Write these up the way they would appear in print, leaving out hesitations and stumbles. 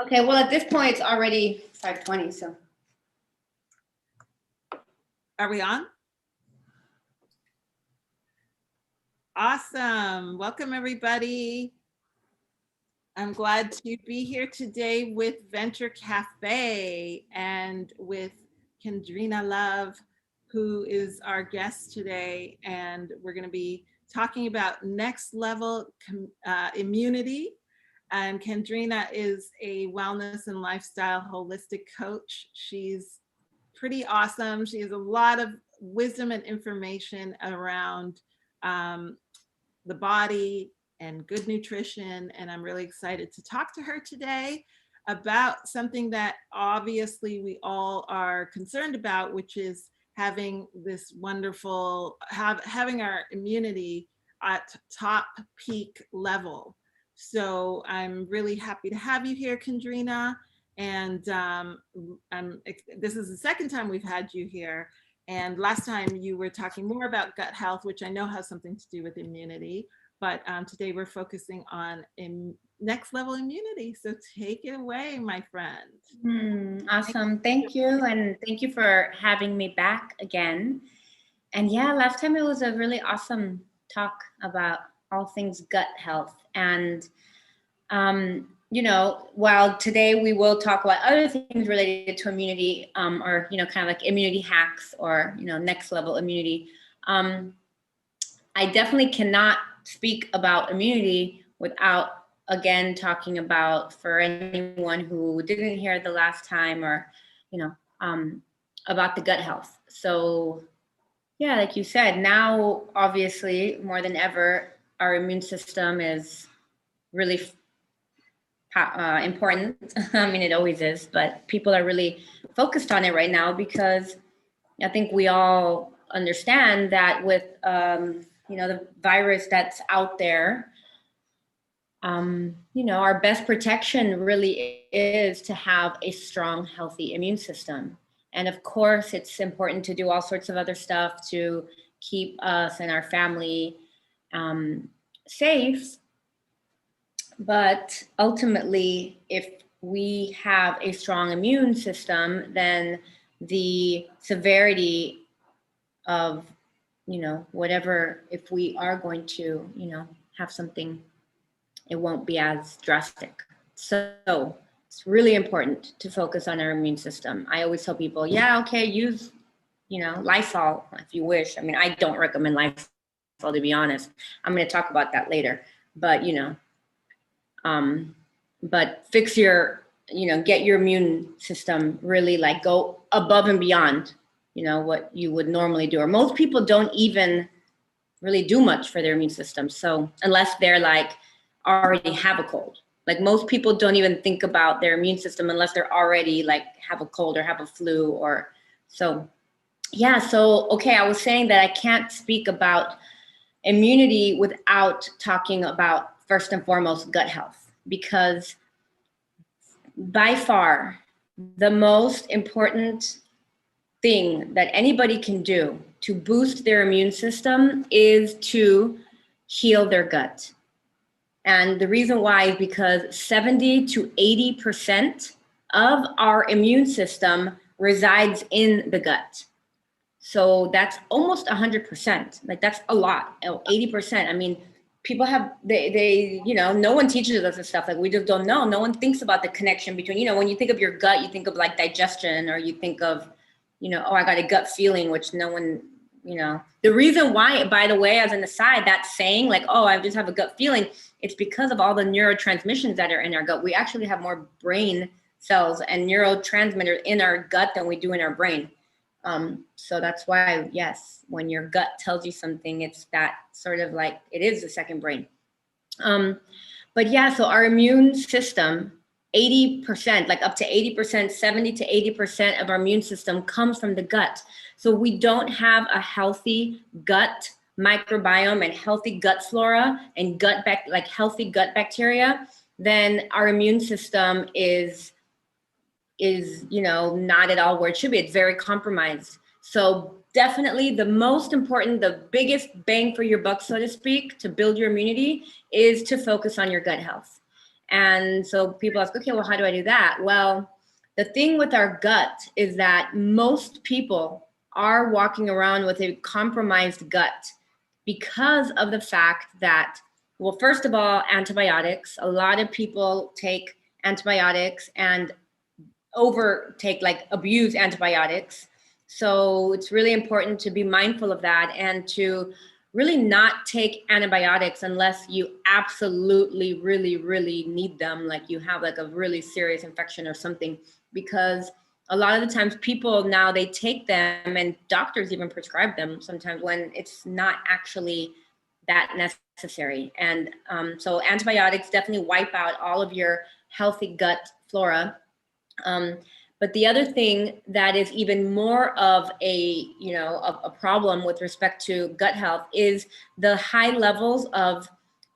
Okay, well, at this point, it's already 5:20, so. Are we on? Awesome. Welcome, everybody. I'm glad to be here today with Venture Cafe and with Kendrina Love, who is our guest today. And we're going to be talking about next level immunity. And Kendrina is a wellness and lifestyle holistic coach. She's pretty awesome. She has a lot of wisdom and information around the body and good nutrition. And I'm really excited to talk to her today about something that obviously we all are concerned about, which is having this wonderful, having our immunity at top peak level. So I'm really happy to have you here, Kendrina. And this is the second time we've had you here. And last time you were talking more about gut health, which I know has something to do with immunity. But today we're focusing on next level immunity. So take it away, my friend. Awesome. Thank you. And thank you for having me back again. And yeah, last time it was a really awesome talk about all things gut health. And, you know, while today we will talk about other things related to immunity, or, you know, kind of like immunity hacks or, you know, next level immunity, I definitely cannot speak about immunity without, again, talking about, for anyone who didn't hear the last time, or, you know, about the gut health. So yeah, like you said, now, obviously, more than ever, our immune system is really important. I mean, it always is, but people are really focused on it right now because I think we all understand that with, you know, the virus that's out there, you know, our best protection really is to have a strong, healthy immune system. And of course, it's important to do all sorts of other stuff to keep us and our family safe. But ultimately, if we have a strong immune system, then the severity of, you know, whatever, if we are going to, you know, have something, it won't be as drastic. So it's really important to focus on our immune system. I always tell people, yeah, okay, use, you know, Lysol if you wish. I mean, I don't recommend Lysol, to be honest. I'm going to talk about that later. But, you know, but fix your, you know, get your immune system really like go above and beyond, you know, what you would normally do. Or most people don't even really do much for their immune system. So unless they're like already have a cold, like most people don't even think about their immune system unless they're already like have a cold or have a flu or so. Yeah. So, okay. I was saying that I can't speak about immunity without talking about first and foremost gut health, because by far the most important thing that anybody can do to boost their immune system is to heal their gut. And the reason why is because 70 to 80% of our immune system resides in the gut. So that's almost 100%. Like that's a lot. 80%. I mean, people have, they, you know, no one teaches us this stuff. Like we just don't know. No one thinks about the connection between, you know, when you think of your gut, you think of like digestion, or you think of, you know, oh, I got a gut feeling, which no one, you know, the reason why, by the way, as an aside, that's saying like, oh, I just have a gut feeling. It's because of all the neurotransmissions that are in our gut. We actually have more brain cells and neurotransmitters in our gut than we do in our brain. So that's why, yes, when your gut tells you something, it's that sort of like, it is the second brain. But yeah, so our immune system, 80%, like up to 80%, 70 to 80% of our immune system comes from the gut. So we don't have a healthy gut microbiome and healthy gut flora and like healthy gut bacteria, then our immune system is, you know, not at all where it should be. It's very compromised. So definitely the most important, the biggest bang for your buck, so to speak, to build your immunity is to focus on your gut health. And so people ask, okay, well, how do I do that? Well, the thing with our gut is that most people are walking around with a compromised gut because of the fact that, well, first of all, antibiotics. A lot of people take antibiotics and abuse antibiotics. So it's really important to be mindful of that and to really not take antibiotics unless you absolutely really need them, like you have like a really serious infection or something, because a lot of the times people now, they take them and doctors even prescribe them sometimes when it's not actually that necessary. And so antibiotics definitely wipe out all of your healthy gut flora. But the other thing that is even more of a problem with respect to gut health is the high levels of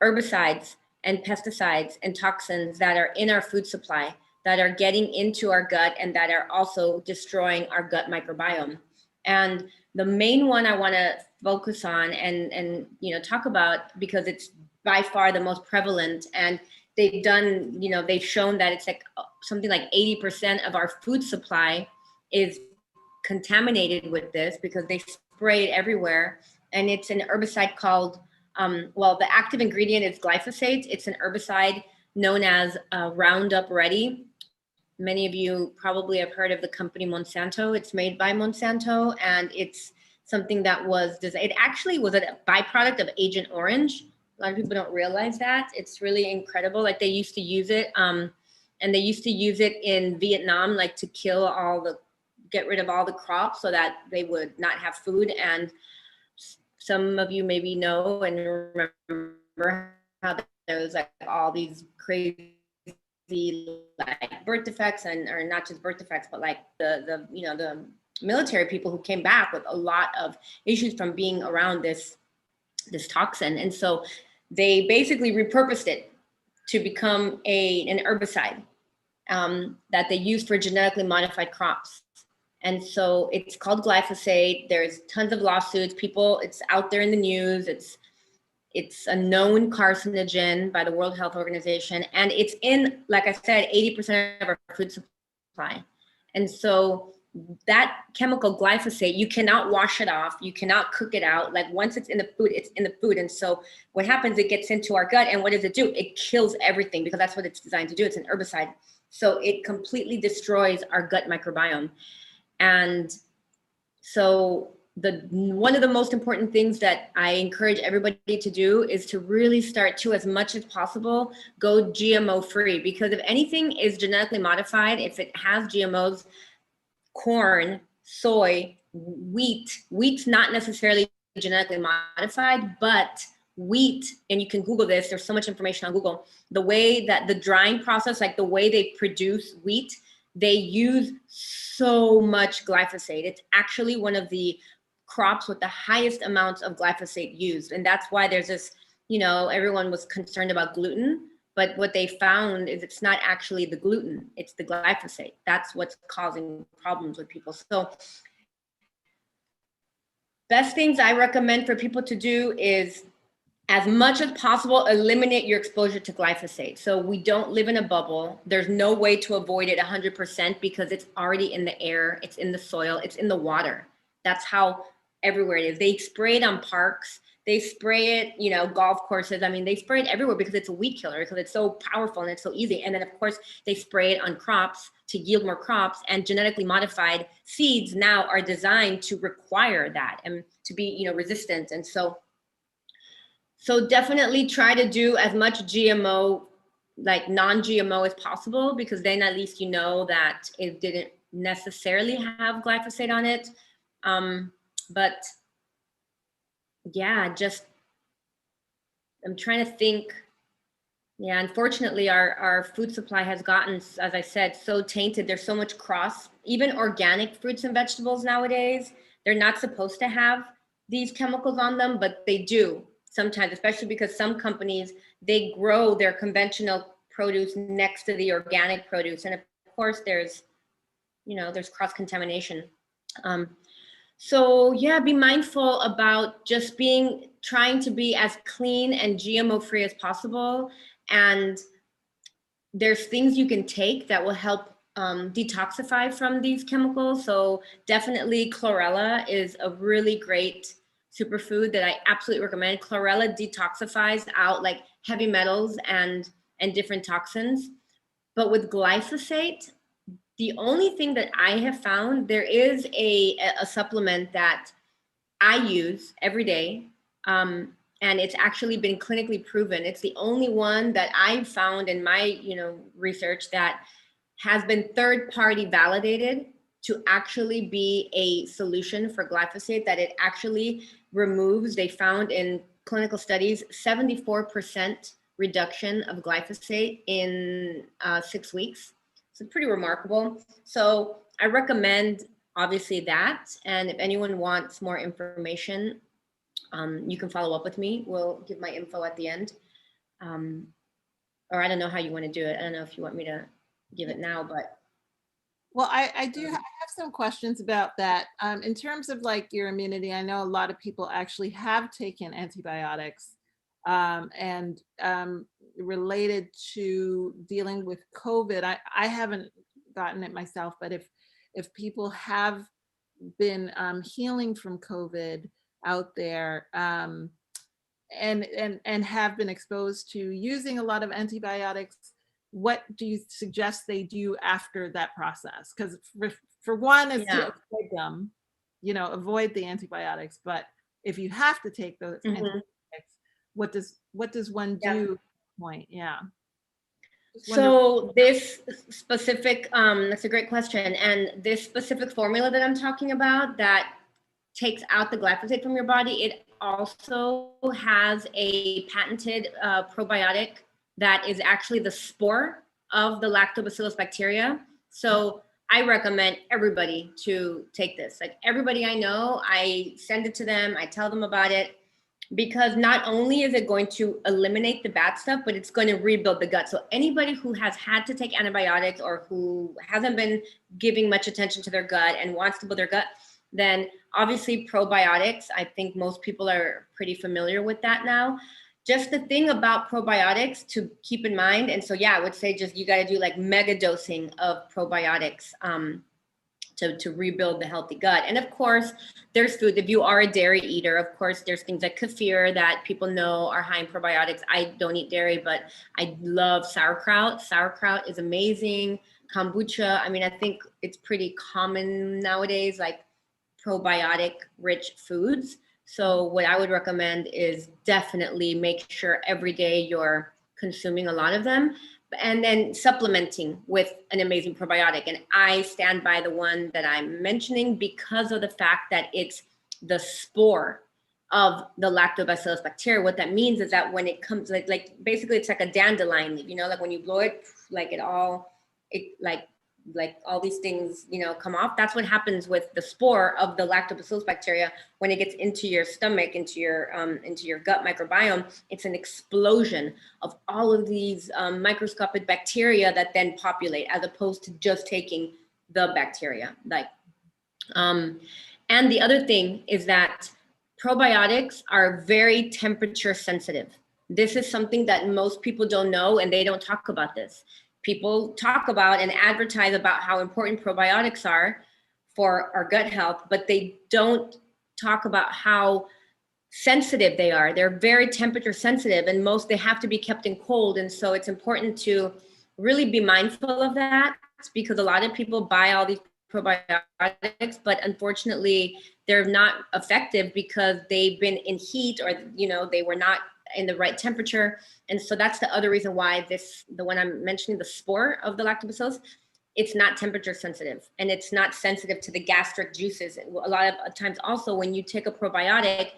herbicides and pesticides and toxins that are in our food supply that are getting into our gut and that are also destroying our gut microbiome. And the main one I want to focus on and talk about, because it's by far the most prevalent, and they've shown that it's like something like 80% of our food supply is contaminated with this because they spray it everywhere. And it's an herbicide called, the active ingredient is glyphosate. It's an herbicide known as Roundup Ready. Many of you probably have heard of the company Monsanto. It's made by Monsanto, and it's something that it actually was a byproduct of Agent Orange. A lot of people don't realize that. It's really incredible. Like they used to use it, and they used to use it in Vietnam, like to get rid of all the crops so that they would not have food. And some of you maybe know and remember how there was like all these crazy like birth defects, or not just birth defects, but like the military people who came back with a lot of issues from being around this toxin. And so they basically repurposed it to become an herbicide that they use for genetically modified crops. And so it's called glyphosate. There's tons of lawsuits. It's out there in the news. It's a known carcinogen by the World Health Organization. And it's in, like I said, 80% of our food supply. And so that chemical glyphosate, you cannot wash it off. You cannot cook it out. Like once it's in the food, it's in the food. And so what happens, it gets into our gut. And what does it do? It kills everything, because that's what it's designed to do. It's an herbicide. So it completely destroys our gut microbiome. And so one of the most important things that I encourage everybody to do is to really start to, as much as possible, go GMO free. Because if anything is genetically modified, if it has GMOs, corn, soy, wheat's not necessarily genetically modified, but wheat, and you can Google this, there's so much information on Google, the way that the drying process, like the way they produce wheat, they use so much glyphosate. It's actually one of the crops with the highest amounts of glyphosate used. And that's why there's this, everyone was concerned about gluten, but what they found is it's not actually the gluten, it's the glyphosate. That's what's causing problems with people. So best things I recommend for people to do is, as much as possible, eliminate your exposure to glyphosate. So we don't live in a bubble. There's no way to avoid it 100% because it's already in the air, it's in the soil, it's in the water. That's how everywhere it is. They spray it on parks, they spray it, golf courses. I mean, they spray it everywhere because it's a weed killer, because it's so powerful and it's so easy. And then of course they spray it on crops to yield more crops, and genetically modified seeds now are designed to require that and to be, resistant. And so definitely try to do as much GMO, like non-GMO as possible, because then at least you know that it didn't necessarily have glyphosate on it. But yeah, I'm trying to think. Yeah, unfortunately, our food supply has gotten, as I said, so tainted. There's so much even organic fruits and vegetables nowadays, they're not supposed to have these chemicals on them, but they do sometimes, especially because some companies, they grow their conventional produce next to the organic produce. And of course there's cross-contamination. So yeah, be mindful about just trying to be as clean and GMO free as possible. And there's things you can take that will help detoxify from these chemicals. So definitely chlorella is a really great superfood that I absolutely recommend. Chlorella detoxifies out like heavy metals and different toxins. But with glyphosate, the only thing that I have found, there is a supplement that I use every day. And it's actually been clinically proven. It's the only one that I've found in my, research that has been third-party validated to actually be a solution for glyphosate, that it actually removes, they found in clinical studies, 74% reduction of glyphosate in 6 weeks. So pretty remarkable. So I recommend obviously that. And if anyone wants more information, you can follow up with me. We'll give my info at the end. Or I don't know how you want to do it. I don't know if you want me to give it now, but. Well, I have some questions about that. In terms of like your immunity, I know a lot of people actually have taken antibiotics and related to dealing with COVID. I haven't gotten it myself, but if people have been healing from COVID out there and have been exposed to using a lot of antibiotics, what do you suggest they do after that process? Because for one is to avoid them, avoid the antibiotics. But if you have to take those antibiotics, what does one do at that point? Yeah. So this specific, that's a great question. And this specific formula that I'm talking about that takes out the glyphosate from your body, it also has a patented probiotic that is actually the spore of the lactobacillus bacteria. So I recommend everybody to take this. Like everybody I know, I send it to them, I tell them about it, because not only is it going to eliminate the bad stuff, but it's going to rebuild the gut. So anybody who has had to take antibiotics or who hasn't been giving much attention to their gut and wants to build their gut, then obviously probiotics, I think most people are pretty familiar with that now. Just the thing about probiotics to keep in mind, and so I would say just you got to do like mega dosing of probiotics to rebuild the healthy gut. And of course, there's food. If you are a dairy eater, of course, there's things like kefir that people know are high in probiotics. I don't eat dairy, but I love sauerkraut. Sauerkraut is amazing. Kombucha. I mean, I think it's pretty common nowadays, like probiotic rich foods. So what I would recommend is definitely make sure every day you're consuming a lot of them, and then supplementing with an amazing probiotic. And I stand by the one that I'm mentioning because of the fact that it's the spore of the lactobacillus bacteria. What that means is that when it comes, like basically it's like a dandelion leaf, like when you blow it, like like all these things, come off. That's what happens with the spore of the lactobacillus bacteria when it gets into your stomach, into your gut microbiome. It's an explosion of all of these microscopic bacteria that then populate, as opposed to just taking the bacteria. And the other thing is that probiotics are very temperature sensitive. This is something that most people don't know, and they don't talk about this. People talk about and advertise about how important probiotics are for our gut health, but they don't talk about how sensitive they are. They're very temperature sensitive, and they have to be kept in cold. And so it's important to really be mindful of that, because a lot of people buy all these probiotics, but unfortunately they're not effective because they've been in heat, or they were not in the right temperature. And so that's the other reason why the one I'm mentioning, the spore of the lactobacillus, it's not temperature sensitive, and it's not sensitive to the gastric juices. A lot of times also when you take a probiotic,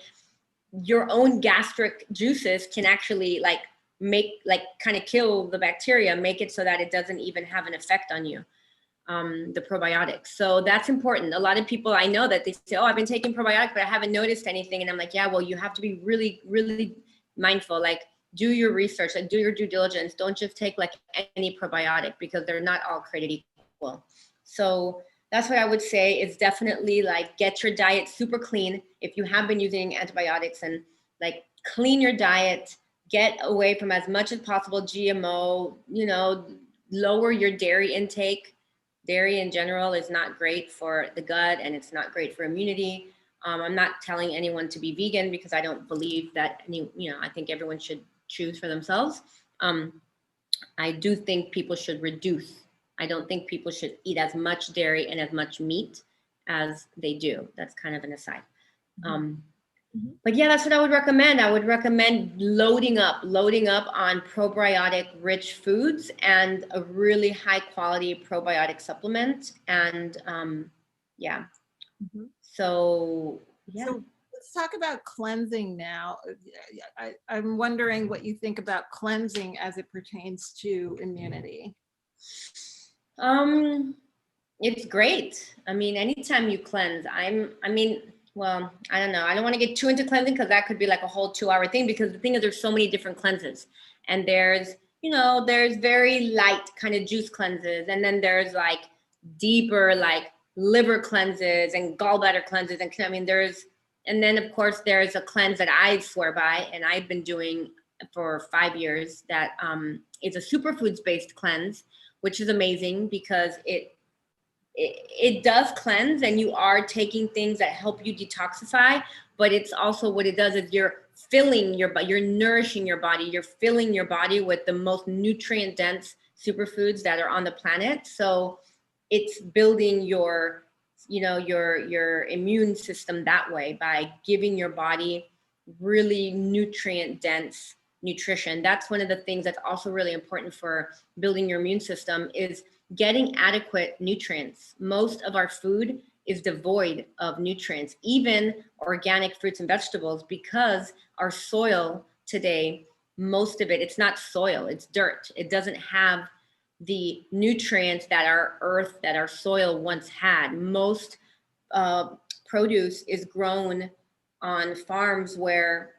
your own gastric juices can actually kind of kill the bacteria, make it so that it doesn't even have an effect on you, the probiotics. So that's important. A lot of people I know that they say, oh, I've been taking probiotics, but I haven't noticed anything. And I'm like, yeah, well, you have to be really, really mindful. Like, do your research, do your due diligence. Don't just take like any probiotic, because they're not all created equal. So that's what I would say, is definitely like get your diet super clean. If you have been using antibiotics, and like clean your diet, get away from as much as possible GMO, you know, lower your dairy intake. Dairy in general is not great for the gut and it's not great for immunity. I'm not telling anyone to be vegan because I don't believe that I think everyone should choose for themselves. I do think people should reduce. I don't think people should eat as much dairy and as much meat as they do. That's kind of an aside. But yeah, that's what I would recommend. I would recommend loading up on probiotic rich foods and a really high quality probiotic supplement. And yeah, so yeah. So let's talk about cleansing now. I'm wondering what you think about cleansing as it pertains to immunity. It's great. I mean, anytime you cleanse, well, I don't know. I don't want to get too into cleansing because that could be like a whole 2-hour thing, because the thing is there's so many different cleanses, and there's very light kind of juice cleanses. And then there's like deeper, like liver cleanses and gallbladder cleanses. And and then of course there's a cleanse that I swear by and I've been doing for 5 years that is a superfoods based cleanse, which is amazing because it does cleanse and you are taking things that help you detoxify, but it's also what it does is you're filling your body, you're nourishing your body, you're filling your body with the most nutrient dense superfoods that are on the planet. So it's building your immune system that way by giving your body really nutrient dense nutrition. That's one of the things that's also really important for building your immune system is getting adequate nutrients. Most of our food is devoid of nutrients, even organic fruits and vegetables, because our soil today, most of it's not soil, it's dirt. It doesn't have the nutrients that our earth, that our soil once had. Most produce is grown on farms where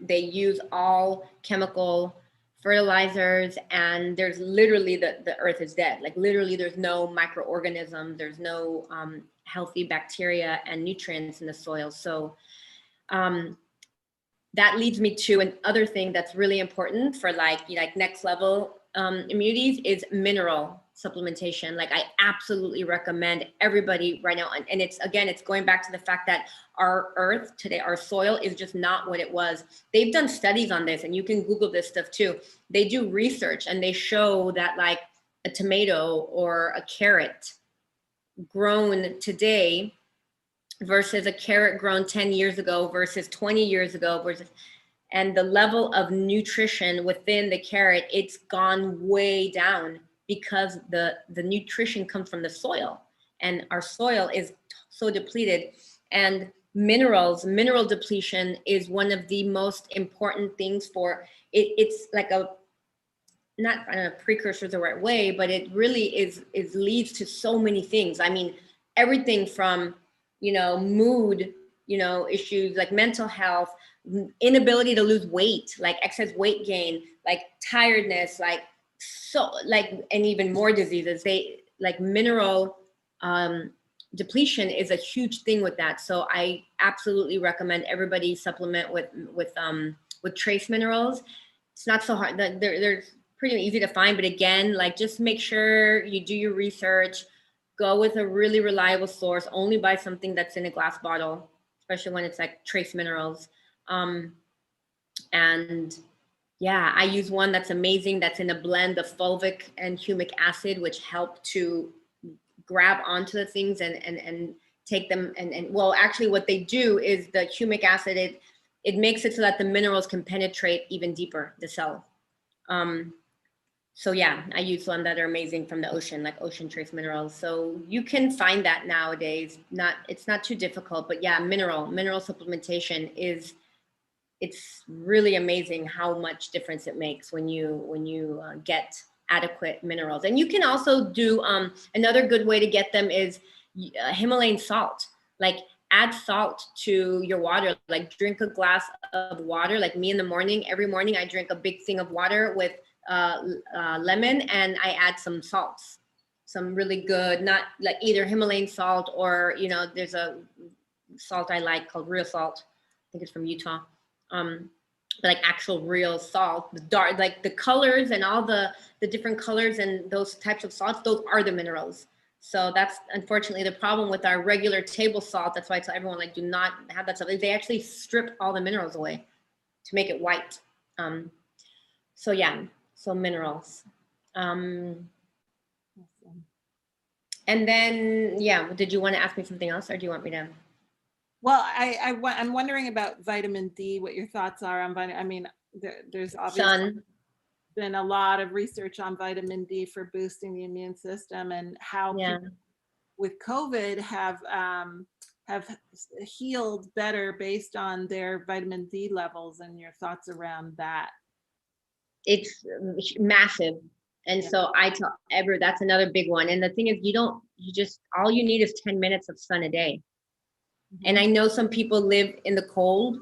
they use all chemical fertilizers, and there's literally the earth is dead. Like literally there's no microorganism, there's no healthy bacteria and nutrients in the soil. So that leads me to another thing that's really important for like next level immunities is mineral supplementation. Like I absolutely recommend everybody right now. And it's going back to the fact that our earth today, our soil is just not what it was. They've done studies on this, and you can Google this stuff too. They do research and they show that like a tomato or a carrot grown today versus a carrot grown 10 years ago versus 20 years ago and the level of nutrition within the carrot, it's gone way down because the nutrition comes from the soil, and our soil is so depleted. And mineral depletion is one of the most important things for it. It's like not a precursor is the right way, but it really is leads to so many things. I mean, everything from mood, issues like mental health, inability to lose weight, like excess weight gain, like tiredness, and even more diseases. They like mineral depletion is a huge thing with that. So I absolutely recommend everybody supplement with trace minerals. It's not so hard. They're pretty easy to find, but again, like just make sure you do your research. Go with a really reliable source. Only buy something that's in a glass bottle, especially when it's like trace minerals. And yeah, I use one that's amazing. That's in a blend of fulvic and humic acid, which help to grab onto the things and take them. And well, actually what they do is the humic acid, it makes it so that the minerals can penetrate even deeper the cell. So yeah, I use one that are amazing from the ocean, like ocean trace minerals. So you can find that nowadays. It's not too difficult, but yeah, mineral supplementation it's really amazing how much difference it makes when you get adequate minerals. And you can also do another good way to get them is Himalayan salt. Like add salt to your water. Like drink a glass of water. Like me in the morning, every morning I drink a big thing of water with lemon, and I add some salts, some really good, not like either Himalayan salt or there's a salt I like called real salt. I think it's from Utah. like actual real salt, the dark, like the colors and all the different colors and those types of salts, those are the minerals. So that's unfortunately the problem with our regular table salt. That's why I tell everyone, like, do not have that stuff. They actually strip all the minerals away to make it white. So yeah, so minerals. Awesome. And then, yeah, did you want to ask me something else, or do you want me to? Well, I'm wondering about vitamin D, what your thoughts are on vitamin. I mean, there's obviously Sun. been a lot of research on vitamin D for boosting the immune system, and how Yeah. people with COVID have healed better based on their vitamin D levels, and your thoughts around that. It's massive. And Yeah. so I tell that's another big one. And the thing is, all you need is 10 minutes of sun a day. And I know some people live in the cold,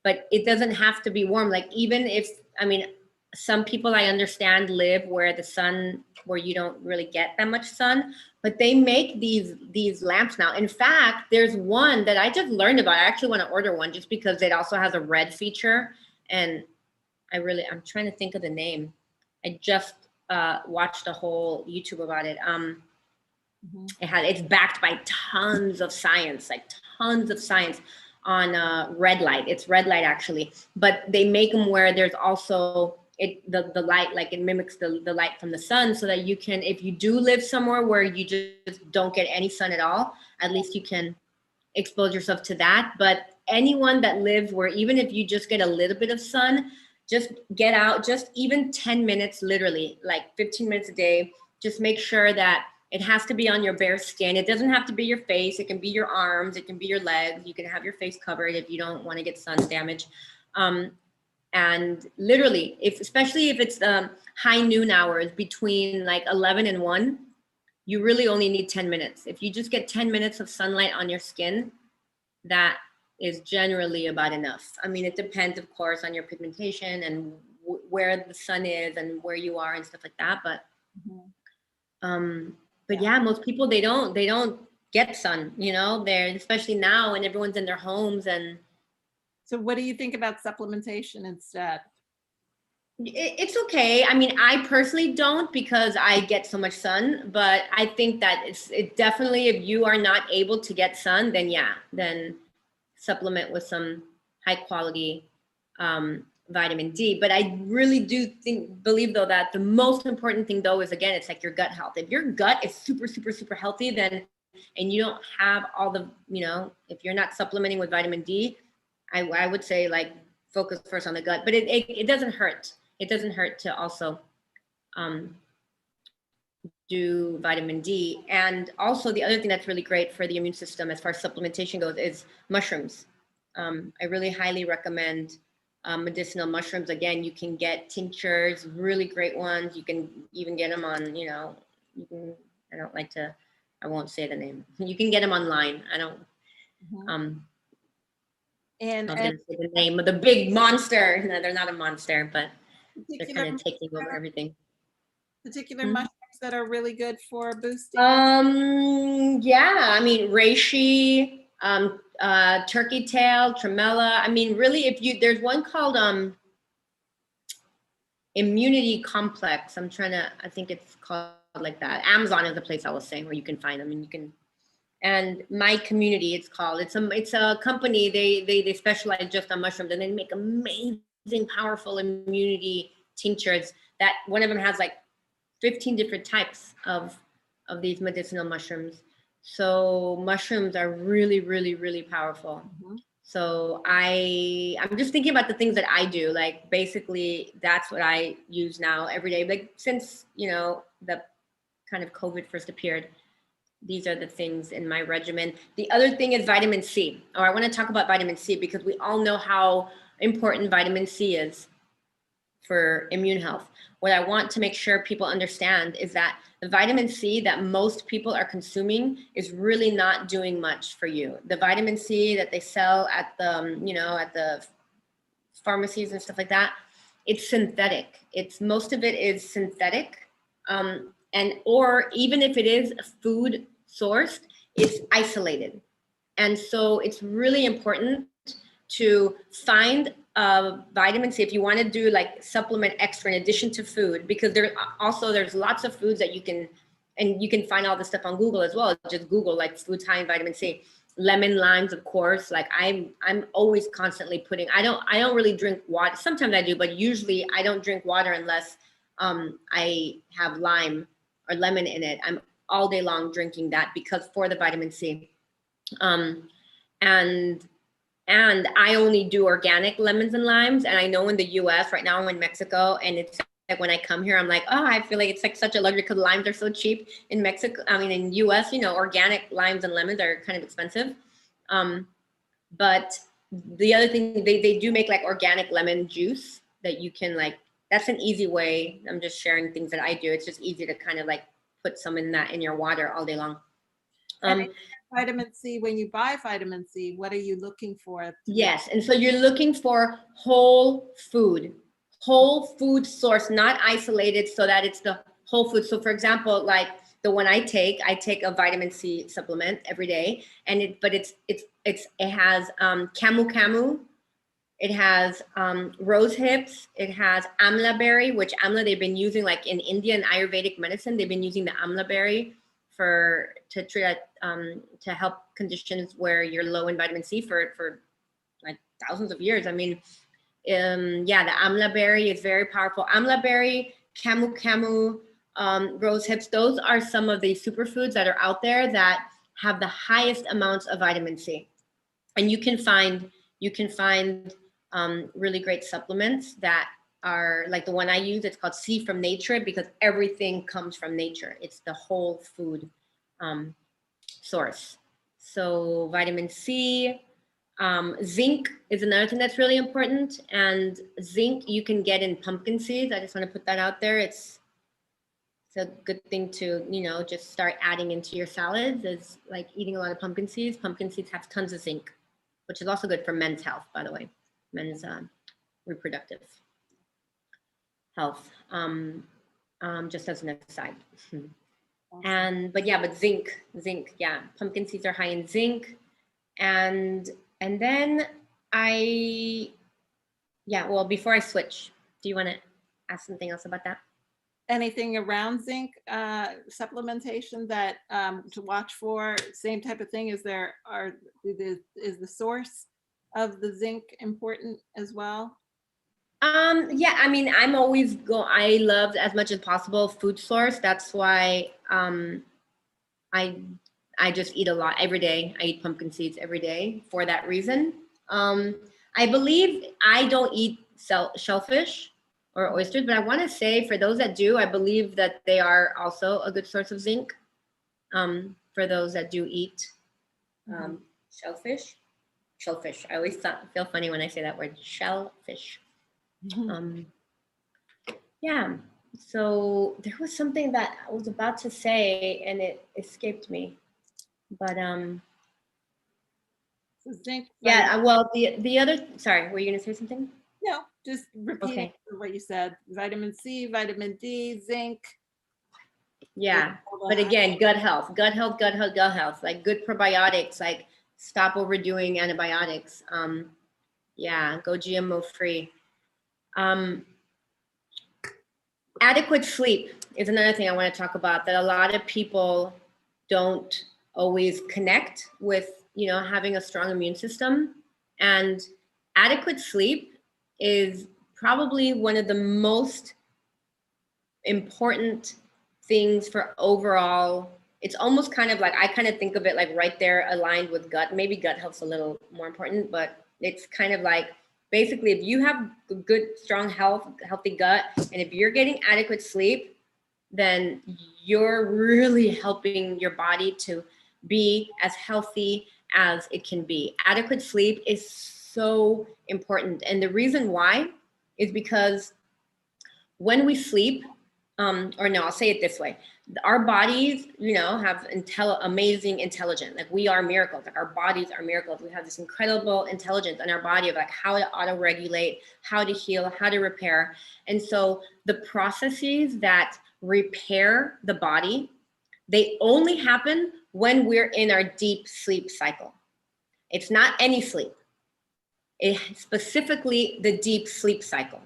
but it doesn't have to be warm. Like, even if, I mean, some people I understand live where you don't really get that much sun, but they make these lamps now. In fact, there's one that I just learned about. I actually want to order one just because it also has a red feature. And I'm trying to think of the name. I just watched a whole YouTube about it. It's backed by tons of science, like tons of science on red light. It's red light actually, but they make them where there's also the light, like it mimics the light from the sun, so that you can, if you do live somewhere where you just don't get any sun at all, at least you can expose yourself to that. But anyone that lives where even if you just get a little bit of sun, just get out, just even 10 minutes, literally like 15 minutes a day. Just make sure that it has to be on your bare skin. It doesn't have to be your face. It can be your arms. It can be your legs. You can have your face covered if you don't want to get sun damage. And literally, especially if it's high noon hours between like 11 and 1, you really only need 10 minutes. If you just get 10 minutes of sunlight on your skin, that is generally about enough. I mean, it depends, of course, on your pigmentation and where the sun is and where you are and stuff like that. But yeah, most people, they don't get sun, they're, especially now when everyone's in their homes. And so what do you think about supplementation instead? it's okay. I mean, I personally don't, because I get so much sun, but I think that it definitely, if you are not able to get sun, then supplement with some high quality vitamin D. But I really do believe though that the most important thing though is, again, it's like your gut health. If your gut is super, super, super healthy, then, and you don't have all the, if you're not supplementing with vitamin D, I would say like focus first on the gut. But it doesn't hurt. It doesn't hurt to also do vitamin D. And also the other thing that's really great for the immune system as far as supplementation goes is mushrooms. I really highly recommend medicinal mushrooms. Again, you can get tinctures, really great ones. You can even get them on, I won't say the name. You can get them online. I was gonna say the name of the big monster. No, they're not a monster, but they're kind of taking over everything. Particular mushrooms that are really good for boosting? Yeah, I mean, reishi, turkey tail, tremella. I mean, really, there's one called immunity complex. I think it's called like that. Amazon is the place I was saying where you can find them, and and My Community, it's called. It's a company. They specialize just on mushrooms, and they make amazing, powerful immunity tinctures. That one of them has like 15 different types of these medicinal mushrooms. So mushrooms are really, really, really powerful. So I'm just thinking about the things that I do. Like, basically, that's what I use now every day. Like, since, the kind of COVID first appeared, these are the things in my regimen. The other thing is vitamin C. I want to talk about vitamin C because we all know how important vitamin C is for immune health. What I want to make sure people understand is that the vitamin C that most people are consuming is really not doing much for you. The vitamin C that they sell at the, at the pharmacies and stuff like that, it's synthetic. Most of it is synthetic. Or even if it is food sourced, it's isolated. And so it's really important to find vitamin C, if you want to do like supplement extra in addition to food, because there's lots of foods that you can find all this stuff on Google as well. Just Google like foods high in vitamin C. Lemon, limes, of course. Like I'm always constantly putting, I don't really drink water. Sometimes I do, but usually I don't drink water unless I have lime or lemon in it. I'm all day long drinking that because for the vitamin C. And I only do organic lemons and limes. And I know in the US right now, I'm in Mexico, and it's like when I come here, I'm like, oh, I feel like it's like such a luxury because limes are so cheap in Mexico. I mean, in US, you know, organic limes and lemons are kind of expensive. But the other thing, they do make like organic lemon juice that you can like, that's an easy way. I'm just sharing things that I do. It's just easy to kind of like put some in your water all day long. And vitamin C, when you buy vitamin C, what are you looking for? Yes, and so you're looking for whole food source, not isolated, so that it's the whole food. So for example, like the one I take a vitamin C supplement every day, and it has camu, it has rose hips, it has amla berry, which amla they've been using like in Indian Ayurvedic medicine. They've been using the amla berry to treat to help conditions where you're low in vitamin C for like thousands of years. I mean, yeah, the amla berry is very powerful. Amla berry, camu, rose hips, those are some of the superfoods that are out there that have the highest amounts of vitamin C. And you can find really great supplements that are like the one I use. It's called C from Nature because everything comes from nature. It's the whole food source. So vitamin C, zinc is another thing that's really important. And zinc you can get in pumpkin seeds. I just want to put that out there. It's a good thing to, you know, just start adding into your salads, is like eating a lot of pumpkin seeds. Pumpkin seeds have tons of zinc, which is also good for men's health, by the way, men's reproductive health, just as an aside. But zinc, yeah, pumpkin seeds are high in zinc. And then well, before I switch, do you want to ask something else about that? Anything around zinc supplementation that to watch for? Same type of thing. Is the source of the zinc important as well? Yeah, I mean, I love as much as possible food source. That's why I just eat a lot every day. I eat pumpkin seeds every day for that reason. I believe I don't eat shellfish or oysters, but I want to say for those that do, I believe that they are also a good source of zinc. For those that do eat shellfish. I always feel funny when I say that word, shellfish. Yeah. So there was something that I was about to say and it escaped me. But so zinc. Yeah. Well, the other. Sorry, were you gonna say something? No, just repeating what you said. Vitamin C, vitamin D, zinc. Yeah, but again, gut health, like good probiotics, like stop overdoing antibiotics. Yeah, go GMO free. Adequate sleep is another thing I want to talk about that a lot of people don't always connect with, you know, having a strong immune system. And adequate sleep is probably one of the most important things for overall. It's almost kind of like, I kind of think of it like right there aligned with gut. Maybe gut health's a little more important, but it's kind of like, basically, if you have good, strong healthy gut, and if you're getting adequate sleep, then you're really helping your body to be as healthy as it can be. Adequate sleep is so important. And the reason why is because when we sleep, I'll say it this way. Our bodies, you know, have amazing intelligence. Like we are miracles. Like our bodies are miracles. We have this incredible intelligence in our body of like how to auto-regulate, how to heal, how to repair. And so the processes that repair the body, they only happen when we're in our deep sleep cycle. It's not any sleep. specifically the deep sleep cycle.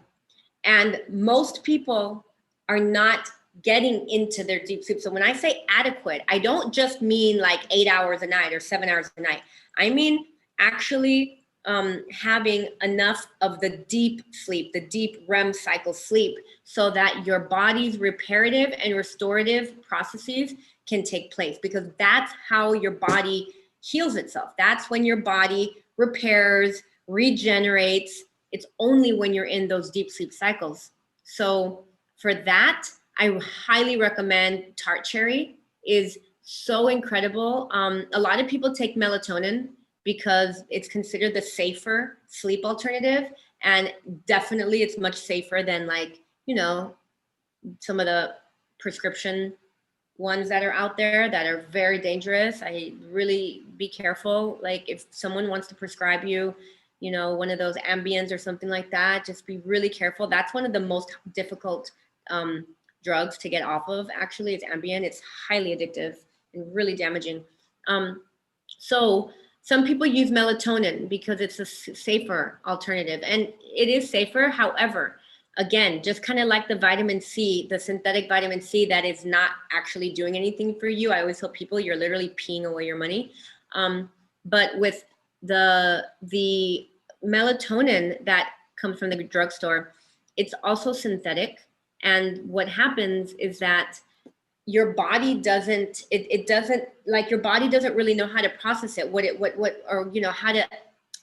And most people are not getting into their deep sleep. So when I say adequate, I don't just mean like 8 hours a night or 7 hours a night. I mean actually having enough of the deep sleep, the deep REM cycle sleep, so that your body's reparative and restorative processes can take place, because that's how your body heals itself. That's when your body repairs, regenerates. It's only when you're in those deep sleep cycles. So for that, I highly recommend tart cherry. Is so incredible. A lot of people take melatonin because it's considered the safer sleep alternative. And definitely it's much safer than, like, you know, some of the prescription ones that are out there that are very dangerous. I really be careful. Like if someone wants to prescribe you, you know, one of those Ambiens or something like that, just be really careful. That's one of the most difficult drugs to get off of. Actually, it's Ambien. It's highly addictive and really damaging. So some people use melatonin because it's a safer alternative, and it is safer. However, again, just kind of like the vitamin C, the synthetic vitamin C that is not actually doing anything for you. I always tell people you're literally peeing away your money. But with the melatonin that comes from the drugstore, it's also synthetic. And what happens is that your body doesn't, it doesn't, like, your body doesn't really know how to process it, or, you know, how to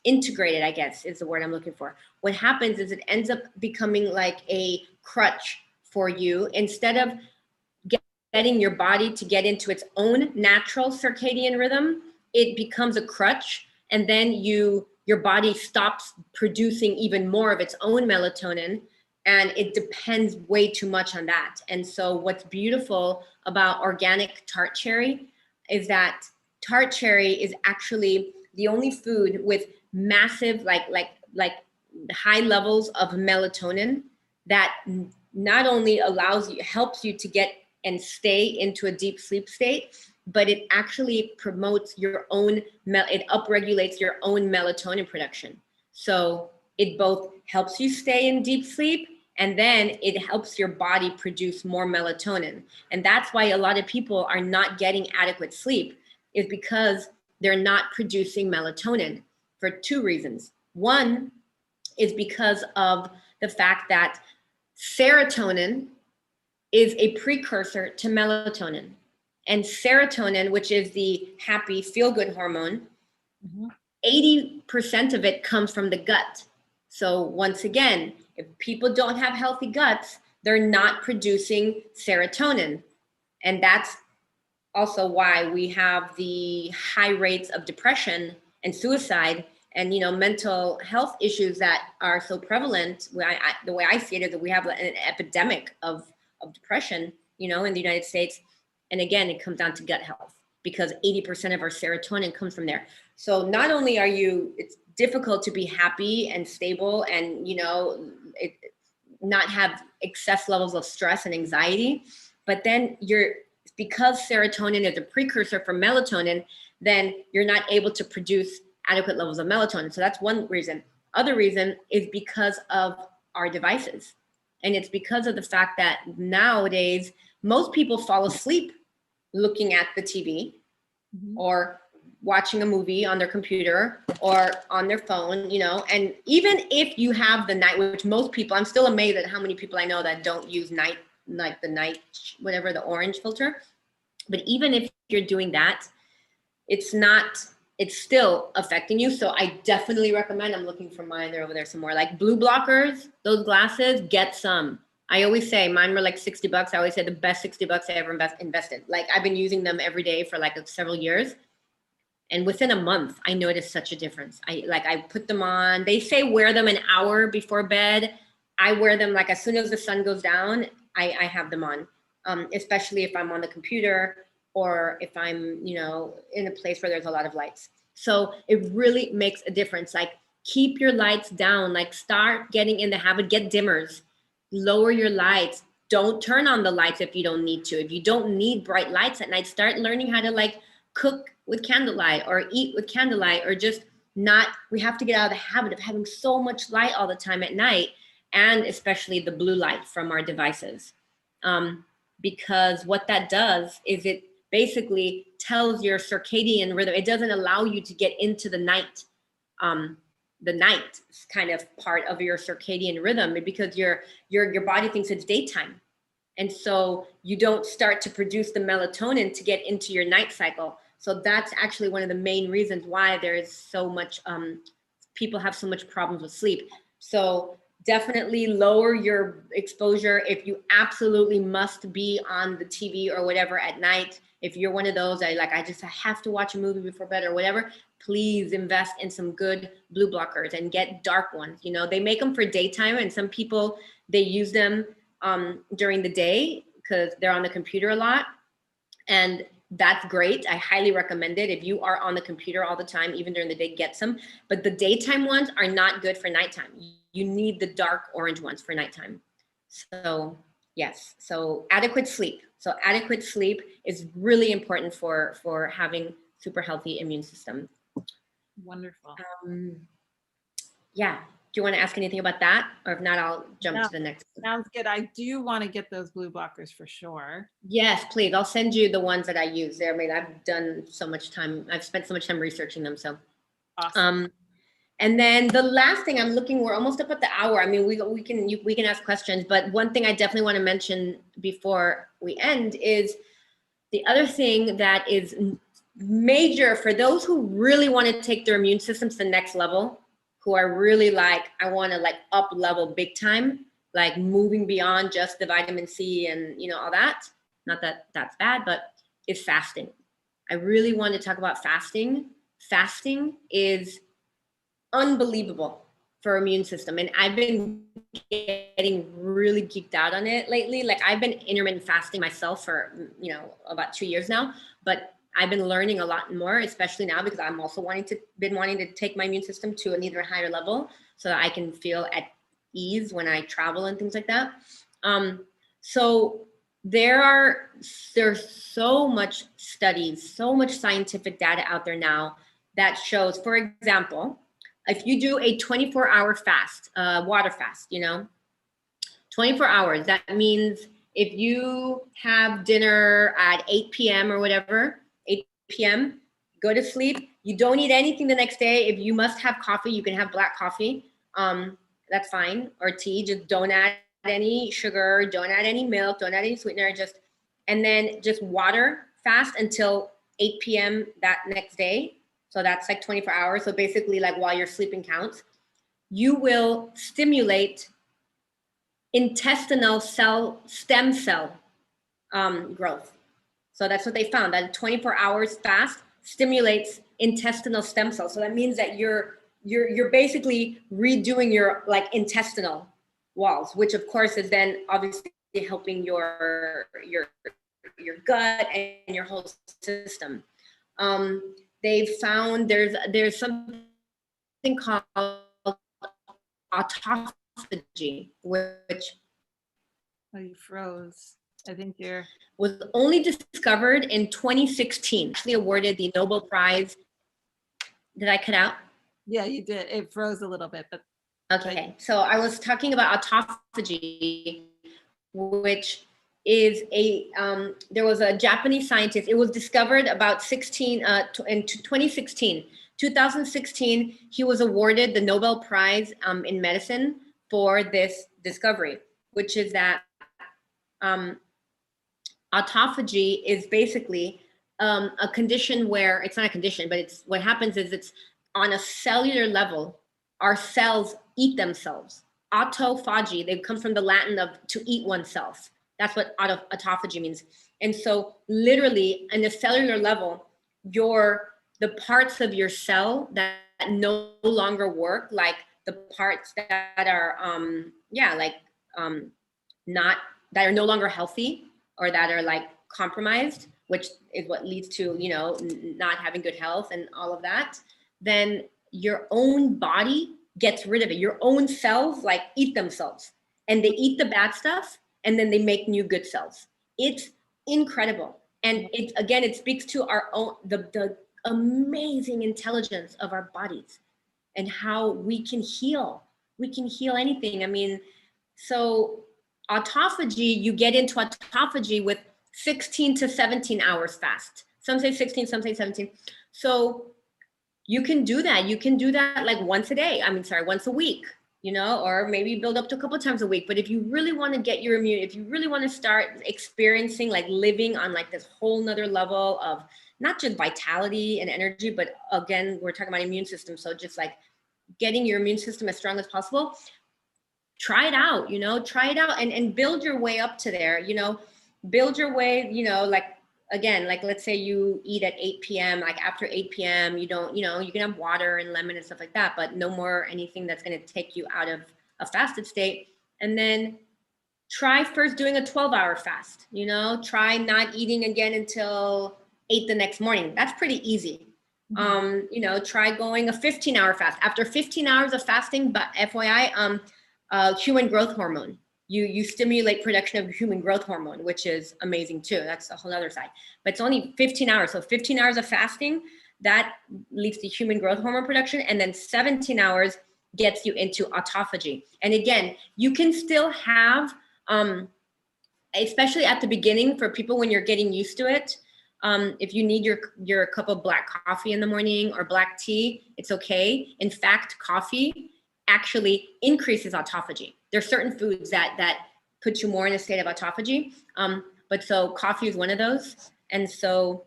integrate it, I guess is the word I'm looking for. What happens is it ends up becoming like a crutch for you. Instead of getting your body to get into its own natural circadian rhythm, it becomes a crutch. And then your body stops producing even more of its own melatonin, and it depends way too much on that. And so what's beautiful about organic tart cherry is that tart cherry is actually the only food with massive, like high levels of melatonin that not only helps you to get and stay into a deep sleep state, but it actually promotes your own, it upregulates your own melatonin production. So it both helps you stay in deep sleep, and then it helps your body produce more melatonin. And that's why a lot of people are not getting adequate sleep, is because they're not producing melatonin for two reasons. One is because of the fact that serotonin is a precursor to melatonin. And serotonin, which is the happy, feel-good hormone, 80% of it comes from the gut. So once again, if people don't have healthy guts, they're not producing serotonin. And that's also why we have the high rates of depression and suicide and, you know, mental health issues that are so prevalent. The way I see it is that we have an epidemic of depression, you know, in the United States. And again, it comes down to gut health, because 80% of our serotonin comes from there. So not only it's difficult to be happy and stable and, you know, not have excess levels of stress and anxiety, but then because serotonin is a precursor for melatonin, then you're not able to produce adequate levels of melatonin. So that's one reason. Other reason is because of our devices. And it's because of the fact that nowadays, most people fall asleep looking at the TV or watching a movie on their computer or on their phone, you know. And even if you have the night, which most people, I'm still amazed at how many people I know that don't use night, like the night, whatever, the orange filter. But even if you're doing that, it's still affecting you. So I definitely recommend, I'm looking for mine, they're over there somewhere, like blue blockers, those glasses, get some. I always say mine were like $60. I always say the best $60 I ever invested. Like I've been using them every day for like several years. And within a month, I noticed such a difference. I put them on. They say wear them an hour before bed. I wear them like as soon as the sun goes down, I have them on, especially if I'm on the computer or if I'm, you know, in a place where there's a lot of lights. So it really makes a difference. Like keep your lights down, like start getting in the habit, get dimmers, lower your lights. Don't turn on the lights if you don't need to. If you don't need bright lights at night, start learning how to like cook with candlelight or eat with candlelight, or just we have to get out of the habit of having so much light all the time at night, and especially the blue light from our devices. Because what that does is it basically tells your circadian rhythm. It doesn't allow you to get into the night kind of part of your circadian rhythm, because your body thinks it's daytime. And so you don't start to produce the melatonin to get into your night cycle. So that's actually one of the main reasons why there is so much, people have so much problems with sleep. So definitely lower your exposure. If you absolutely must be on the TV or whatever at night, if you're one of those that I have to watch a movie before bed or whatever, please invest in some good blue blockers and get dark ones. You know, they make them for daytime, and some people, they use them during the day because they're on the computer a lot. And that's great. I highly recommend it. If you are on the computer all the time, even during the day, get some. But the daytime ones are not good for nighttime. You need the dark orange ones for nighttime. So yes, so adequate sleep. So adequate sleep is really important for having super healthy immune system. Wonderful. Yeah. Do you want to ask anything about that? Or if not, I'll jump to the next. Sounds good. I do want to get those blue blockers for sure. Yes, please. I'll send you the ones that I use there. I mean, I've spent so much time researching them. So awesome. And then the last thing I'm looking, we're almost up at the hour. I mean, we can ask questions, but one thing I definitely want to mention before we end is the other thing that is major for those who really want to take their immune system to the next level, who are really like, I want to like up level big time, like moving beyond just the vitamin C and, you know, all that. Not that that's bad, but is fasting. I really want to talk about fasting. Fasting is unbelievable for immune system. And I've been getting really geeked out on it lately. Like I've been intermittent fasting myself for, you know, about 2 years now, but I've been learning a lot more, especially now because I'm also been wanting to take my immune system to an even higher level so that I can feel at ease when I travel and things like that. So there's so much studies, so much scientific data out there now that shows, for example, if you do a 24-hour fast, water fast, you know, 24 hours, that means if you have dinner at 8 p.m. or whatever, 8 p.m., go to sleep. You don't eat anything the next day. If you must have coffee, you can have black coffee. That's fine. Or tea, just don't add any sugar, don't add any milk, don't add any sweetener, and then just water fast until 8 p.m. that next day. So that's like 24 hours. So basically like while you're sleeping counts, you will stimulate intestinal stem cell growth. So that's what they found, that 24 hours fast stimulates intestinal stem cells. So that means that you're basically redoing your like intestinal walls, which of course is then obviously helping your gut and your whole system. They've found there's something called autophagy, which you froze. I think was only discovered in 2016. Actually awarded the Nobel Prize. Did I cut out? Yeah, you did. It froze a little bit, but okay. So I was talking about autophagy, which is there was a Japanese scientist. It was discovered about in 2016. 2016, he was awarded the Nobel Prize in medicine for this discovery, which is that autophagy is basically a condition where, it's not a condition, but it's what happens is it's on a cellular level, our cells eat themselves. Autophagy, they come from the Latin of to eat oneself. That's what autophagy means. And so literally on a cellular level, the parts of your cell that no longer work, like the parts that are that are no longer healthy or that are like compromised, which is what leads to, you know, not having good health and all of that, then your own body gets rid of it. Your own cells like eat themselves, and they eat the bad stuff, and then they make new good cells. It's incredible. And it speaks to our own, the amazing intelligence of our bodies. and how we can heal. We can heal anything. I mean, so autophagy, you get into autophagy with 16 to 17 hours fast. Some say 16, some say 17. So you can do that. You can do that like once a week, you know, or maybe build up to a couple times a week. But if you really want to get your immune, if you really want to start experiencing like living on like this whole nother level of not just vitality and energy, but again, we're talking about immune system. So just like getting your immune system as strong as possible, try it out, you know, try it out and build your way up to there, you know, build your way, you know, like, again, like let's say you eat at 8 p.m., like after 8 p.m., you don't, you know, you can have water and lemon and stuff like that, but no more anything that's going to take you out of a fasted state. And then try first doing a 12-hour fast, you know, try not eating again until 8 the next morning. That's pretty easy. You know, try going a 15-hour fast. After 15 hours of fasting, but FYI, human growth hormone. You stimulate production of human growth hormone, which is amazing too. That's a whole other side. But it's only 15 hours. So 15 hours of fasting, that leads to human growth hormone production. And then 17 hours gets you into autophagy. And again, you can still have, especially at the beginning for people when you're getting used to it, if you need your cup of black coffee in the morning or black tea, it's okay. In fact, coffee actually increases autophagy. There's certain foods that put you more in a state of autophagy. But so coffee is one of those. And so,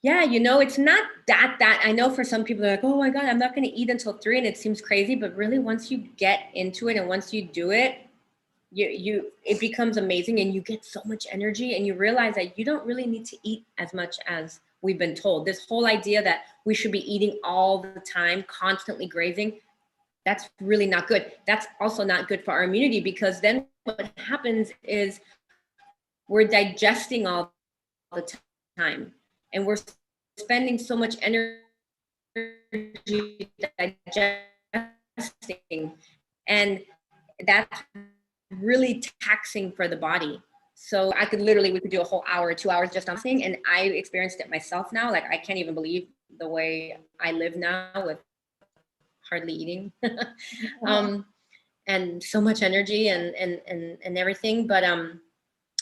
yeah, you know, it's not that I know for some people they're like, oh my God, I'm not going to eat until 3. And it seems crazy, but really once you get into it and once you do it, it becomes amazing and you get so much energy and you realize that you don't really need to eat as much as we've been told. This whole idea that we should be eating all the time, constantly grazing, that's really not good. That's also not good for our immunity, because then what happens is we're digesting all the time and we're spending so much energy digesting, and that's really taxing for the body. So we could do a whole hour, 2 hours just on thing. And I experienced it myself now. Like I can't even believe the way I live now with hardly eating and so much energy and everything. But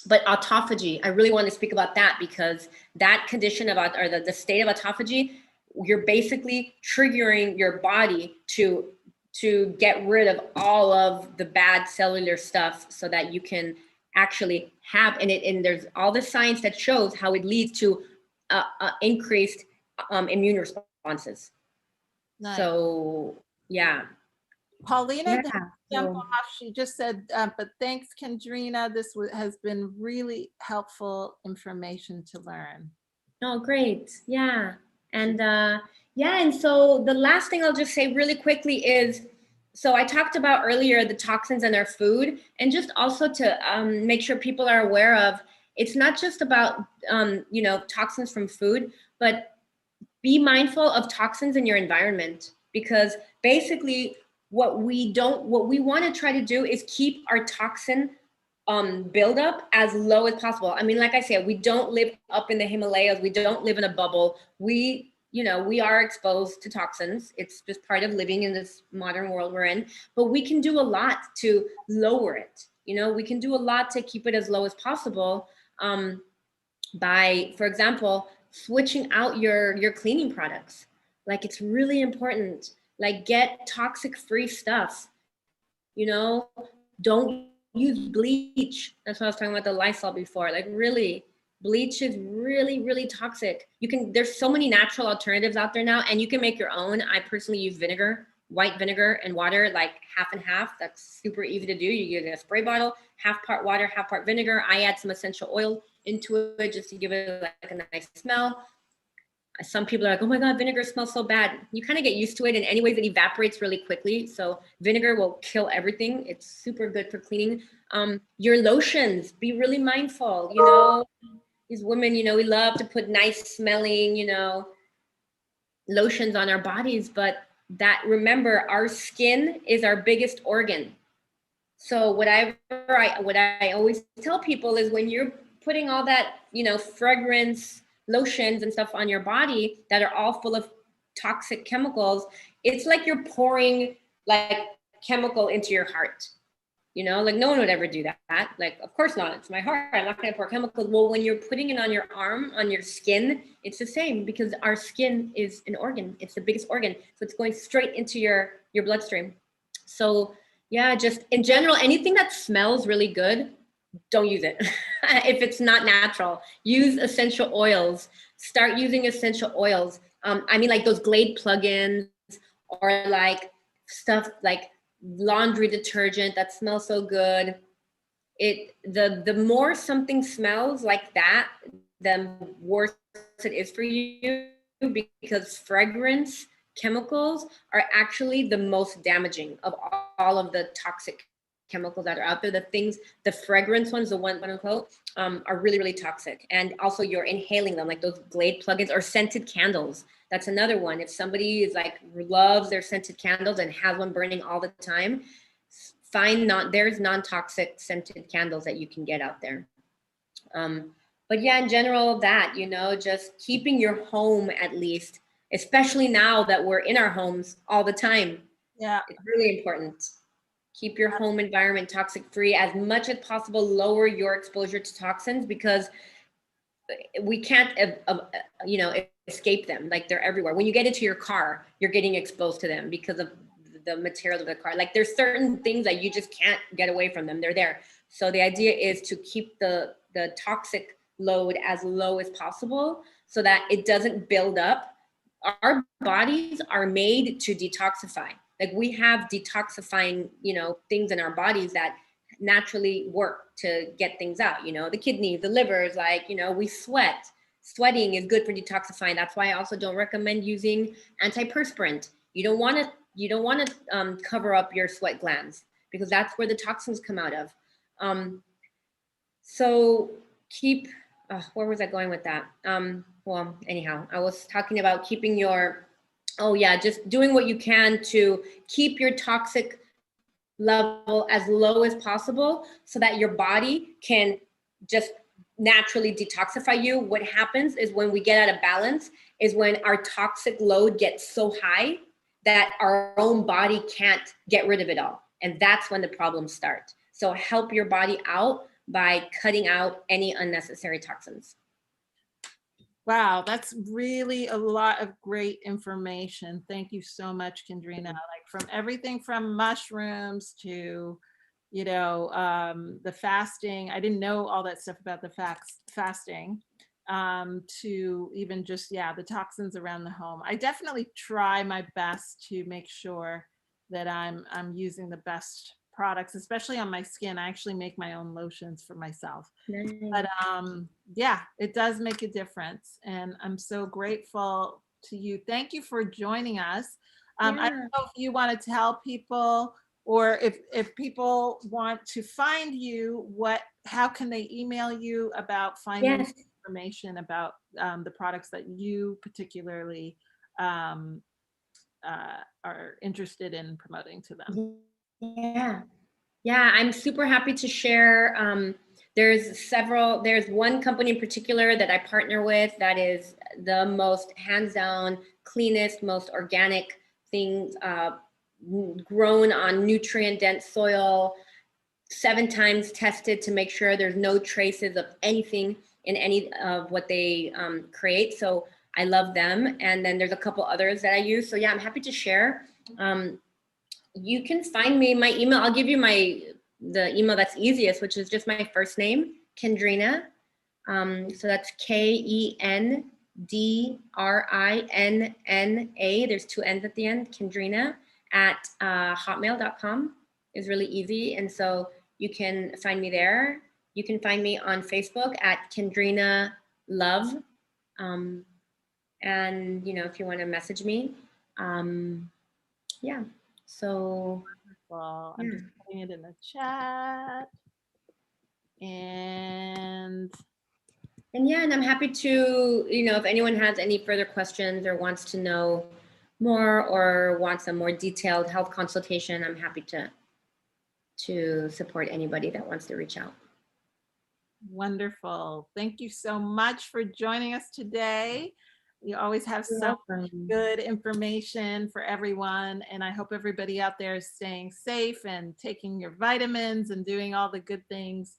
autophagy, I really want to speak about that, because that condition about, or the state of autophagy, you're basically triggering your body to get rid of all of the bad cellular stuff so that you can actually have, and there's all the science that shows how it leads to increased immune responses. Nice. So, yeah. Paulina, jump off. She just said, but thanks, Kendrina. This has been really helpful information to learn. Oh, great. Yeah. And and so the last thing I'll just say really quickly is, so I talked about earlier the toxins in our food, and just also to make sure people are aware of, it's not just about, you know, toxins from food, but be mindful of toxins in your environment, because basically what we want to try to do is keep our toxin buildup as low as possible. I mean, like I said, we don't live up in the Himalayas. We don't live in a bubble. We are exposed to toxins. It's just part of living in this modern world we're in, but we can do a lot to lower it. You know, we can do a lot to keep it as low as possible by, for example, switching out your cleaning products. Like, it's really important. Like, get toxic free stuff. You know, don't use bleach. That's what I was talking about, the Lysol before. Like, really, bleach is really, really toxic. There's so many natural alternatives out there now, and you can make your own. I personally use vinegar, white vinegar and water, like half and half. That's super easy to do. You get a spray bottle, half part water, half part vinegar. I add some essential oil into it just to give it like a nice smell. Some people are like, oh my God, vinegar smells so bad. You kind of get used to it. And anyways, it evaporates really quickly. So vinegar will kill everything. It's super good for cleaning. Your lotions, be really mindful. You know, these women, you know, we love to put nice smelling, you know, lotions on our bodies, but remember, our skin is our biggest organ. So what I always tell people is, when you're putting all that, you know, fragrance, lotions and stuff on your body that are all full of toxic chemicals, it's like you're pouring like chemical into your heart. You know, like no one would ever do that. Like, of course not. It's my heart. I'm not going to pour chemicals. Well, when you're putting it on your arm, on your skin, it's the same, because our skin is an organ. It's the biggest organ. So it's going straight into your bloodstream. So yeah, just in general, anything that smells really good, don't use it. If it's not natural, use essential oils. Start using essential oils. I mean, like those Glade plugins, or like stuff like laundry detergent that smells so good. The more something smells like that, the worse it is for you, because fragrance chemicals are actually the most damaging of all of the toxic chemicals that are out there. The fragrance ones, the one quote unquote, are really, really toxic. And also you're inhaling them, like those Glade plugins or scented candles. That's another one. If somebody is like loves their scented candles and has one burning all the time, there's non-toxic scented candles that you can get out there. But yeah, in general, that, you know, just keeping your home, at least, especially now that we're in our homes all the time. Yeah. It's really important. Keep your home environment toxic free as much as possible. Lower your exposure to toxins, because we can't, you know, escape them. Like, they're everywhere. When you get into your car, you're getting exposed to them because of the material of the car. Like, there's certain things that you just can't get away from them. They're there. So the idea is to keep the toxic load as low as possible so that it doesn't build up. Our bodies are made to detoxify. Like, we have detoxifying, you know, things in our bodies that naturally work to get things out. You know, the kidneys, the livers, like, you know, we sweat. Sweating is good for detoxifying. That's why I also don't recommend using antiperspirant. You don't want to cover up your sweat glands, because that's where the toxins come out of. So keep, where was I going with that? Well, anyhow, I was talking about keeping your, just doing what you can to keep your toxic level as low as possible so that your body can just naturally detoxify you. What happens is, when we get out of balance, is when our toxic load gets so high that our own body can't get rid of it all. And that's when the problems start. So help your body out by cutting out any unnecessary toxins. Wow, that's really a lot of great information. Thank you so much, Kendrina. Like, from everything from mushrooms to, you know, the fasting. I didn't know all that stuff about the fasting, to even just, the toxins around the home. I definitely try my best to make sure that I'm using the best products, especially on my skin. I actually make my own lotions for myself. Nice. But yeah, it does make a difference. And I'm so grateful to you. Thank you for joining us. I don't know if you want to tell people, or if people want to find you, how can they email you about finding information about the products that you particularly are interested in promoting to them? Yeah, I'm super happy to share. There's one company in particular that I partner with that is the most hands down, cleanest, most organic things grown on nutrient dense soil, 7 times tested to make sure there's no traces of anything in any of what they create. So I love them. And then there's a couple others that I use. So yeah, I'm happy to share. You can find me, my email, I'll give you the email that's easiest, which is just my first name, Kendrina. So that's KENDRINNA. There's 2 N's at the end, Kendrina at hotmail.com is really easy. And so you can find me there. You can find me on Facebook at Kendrina Love. And, you know, if you want to message me, yeah. So wonderful. I'm just putting it in the chat. And I'm happy to, you know, if anyone has any further questions or wants to know more or wants a more detailed health consultation, I'm happy to support anybody that wants to reach out. Wonderful. Thank you so much for joining us today. You always have You're so welcome. good information for everyone. And I hope everybody out there is staying safe and taking your vitamins and doing all the good things